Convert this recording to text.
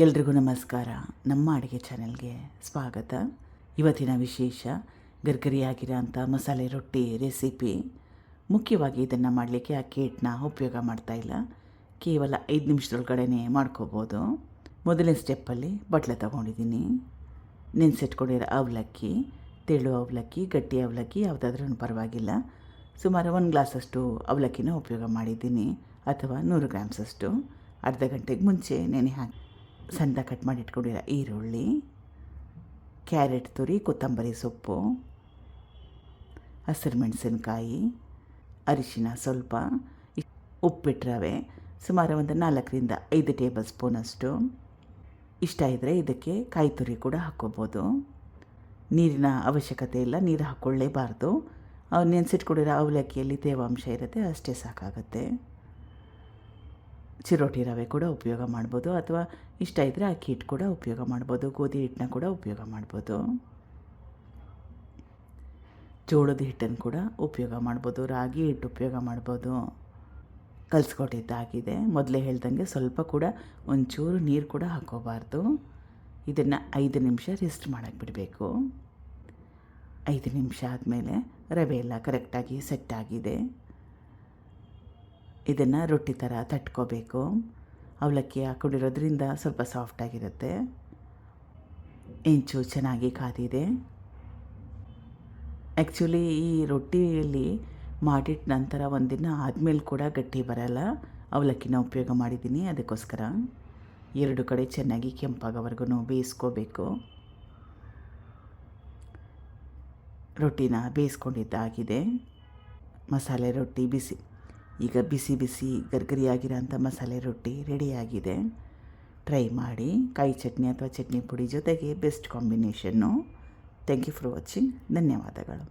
ಎಲ್ರಿಗೂ ನಮಸ್ಕಾರ. ನಮ್ಮ ಅಡುಗೆ ಚಾನೆಲ್ಗೆ ಸ್ವಾಗತ. ಇವತ್ತಿನ ವಿಶೇಷ ಗರ್ಗರಿಯಾಗಿರೋಂಥ ಮಸಾಲೆ ರೊಟ್ಟಿ ರೆಸಿಪಿ. ಮುಖ್ಯವಾಗಿ ಇದನ್ನು ಮಾಡಲಿಕ್ಕೆ ಅಕ್ಕಿ ಹಿಟ್ಟನ್ನ ಉಪಯೋಗ ಮಾಡ್ತಾಯಿಲ್ಲ. ಕೇವಲ 5 ನಿಮಿಷದೊಳಗಡೆ ಮಾಡ್ಕೋಬೋದು. ಮೊದಲನೇ ಸ್ಟೆಪ್ಪಲ್ಲಿ ಬಟ್ಲೆ ತೊಗೊಂಡಿದ್ದೀನಿ. ನೆನೆಸಿಟ್ಕೊಂಡಿರೋ ಅವಲಕ್ಕಿ, ತೆಳು ಅವಲಕ್ಕಿ, ಗಟ್ಟಿ ಅವಲಕ್ಕಿ ಯಾವುದಾದ್ರೂ ಪರವಾಗಿಲ್ಲ. ಸುಮಾರು 1 ಗ್ಲಾಸಷ್ಟು ಅವಲಕ್ಕಿನ ಉಪಯೋಗ ಮಾಡಿದ್ದೀನಿ, ಅಥವಾ 100 ಗ್ರಾಮ್ಸಷ್ಟು. ಅರ್ಧ ಗಂಟೆಗೆ ಮುಂಚೆ ನೆನೆ ಹಾಕಿ ಸಣ್ಣ ಕಟ್ ಮಾಡಿ ಇಟ್ಕೊಂಡಿರೋ ಈರುಳ್ಳಿ, ಕ್ಯಾರೆಟ್ ತುರಿ, ಕೊತ್ತಂಬರಿ ಸೊಪ್ಪು, ಹಸಿರು ಮೆಣಸಿನ್ಕಾಯಿ, ಅರಿಶಿನ ಸ್ವಲ್ಪ, ಉಪ್ಪಿಟ್ಟು ರವೆ ಸುಮಾರು ಒಂದು 4ರಿಂದ 5 ಟೇಬಲ್ ಸ್ಪೂನಷ್ಟು. ಇಷ್ಟ ಇದ್ದರೆ ಇದಕ್ಕೆ ಕಾಯಿ ತುರಿ ಕೂಡ ಹಾಕ್ಕೋಬೋದು. ನೀರಿನ ಅವಶ್ಯಕತೆ ಇಲ್ಲ, ನೀರು ಹಾಕ್ಕೊಳ್ಳೇಬಾರ್ದು. ನೆನೆಸಿಟ್ಕೊಂಡಿರೋ ಅವಲಕ್ಕಿಯಲ್ಲಿ ತೇವಾಂಶ ಇರುತ್ತೆ, ಅಷ್ಟೇ ಸಾಕಾಗುತ್ತೆ. ಚಿರೋಟಿ ರವೆ ಕೂಡ ಉಪಯೋಗ ಮಾಡ್ಬೋದು, ಅಥವಾ ಇಷ್ಟ ಇದ್ದರೆ ಅಕ್ಕಿ ಹಿಟ್ಟು ಕೂಡ ಉಪಯೋಗ ಮಾಡ್ಬೋದು. ಗೋಧಿ ಹಿಟ್ಟನ್ನ ಕೂಡ ಉಪಯೋಗ ಮಾಡ್ಬೋದು. ಜೋಳದ ಹಿಟ್ಟನ್ನು ಕೂಡ ಉಪಯೋಗ ಮಾಡ್ಬೋದು. ರಾಗಿ ಹಿಟ್ಟು ಉಪಯೋಗ ಮಾಡ್ಬೋದು. ಕಲಿಸ್ಕೊಟ್ಟಿದ್ದಾಗಿದೆ. ಮೊದಲೇ ಹೇಳ್ದಂಗೆ ಸ್ವಲ್ಪ ಕೂಡ ಒಂಚೂರು ನೀರು ಕೂಡ ಹಾಕ್ಕೋಬಾರ್ದು. ಇದನ್ನು 5 ನಿಮಿಷ ರೆಸ್ಟ್ ಮಾಡೋಕ್ಕೆ ಬಿಡಬೇಕು. 5 ನಿಮಿಷ ಆದಮೇಲೆ ರವೆ ಎಲ್ಲ ಕರೆಕ್ಟಾಗಿ ಸೆಟ್ ಆಗಿದೆ. ಇದನ್ನು ರೊಟ್ಟಿ ಥರ ತಟ್ಕೋಬೇಕು. ಅವಲಕ್ಕಿ ಹಾಕ್ಕೊಂಡಿರೋದ್ರಿಂದ ಸ್ವಲ್ಪ ಸಾಫ್ಟಾಗಿರುತ್ತೆ. ಹೆಂಚು ಚೆನ್ನಾಗಿ ಕಾದಿದೆ. ಆ್ಯಕ್ಚುಲಿ ಈ ರೊಟ್ಟಿಯಲ್ಲಿ ಮಾಡಿಟ್ಟ ನಂತರ ಒಂದಿನ ಆದಮೇಲೆ ಕೂಡ ಗಟ್ಟಿ ಬರಲ್ಲ. ಅವಲಕ್ಕಿನ ಉಪಯೋಗ ಮಾಡಿದ್ದೀನಿ, ಅದಕ್ಕೋಸ್ಕರ 2 ಕಡೆ ಚೆನ್ನಾಗಿ ಕೆಂಪಾಗೋವರೆಗೂ ಬೇಯಿಸ್ಕೋಬೇಕು. ರೊಟ್ಟಿನ ಬೇಯಿಸ್ಕೊಂಡಿದ್ದಾಗಿದೆ. ಮಸಾಲೆ ರೊಟ್ಟಿ ಈಗ ಬಿಸಿ ಗರ್ಗರಿಯಾಗಿರೋಂಥ ಮಸಾಲೆ ರೊಟ್ಟಿ ರೆಡಿಯಾಗಿದೆ. ಟ್ರೈ ಮಾಡಿ. ಕಾಯಿ ಚಟ್ನಿ ಅಥವಾ ಚಟ್ನಿ ಪುಡಿ ಜೊತೆಗೆ best combination. Thank you for watching. ಧನ್ಯವಾದಗಳು.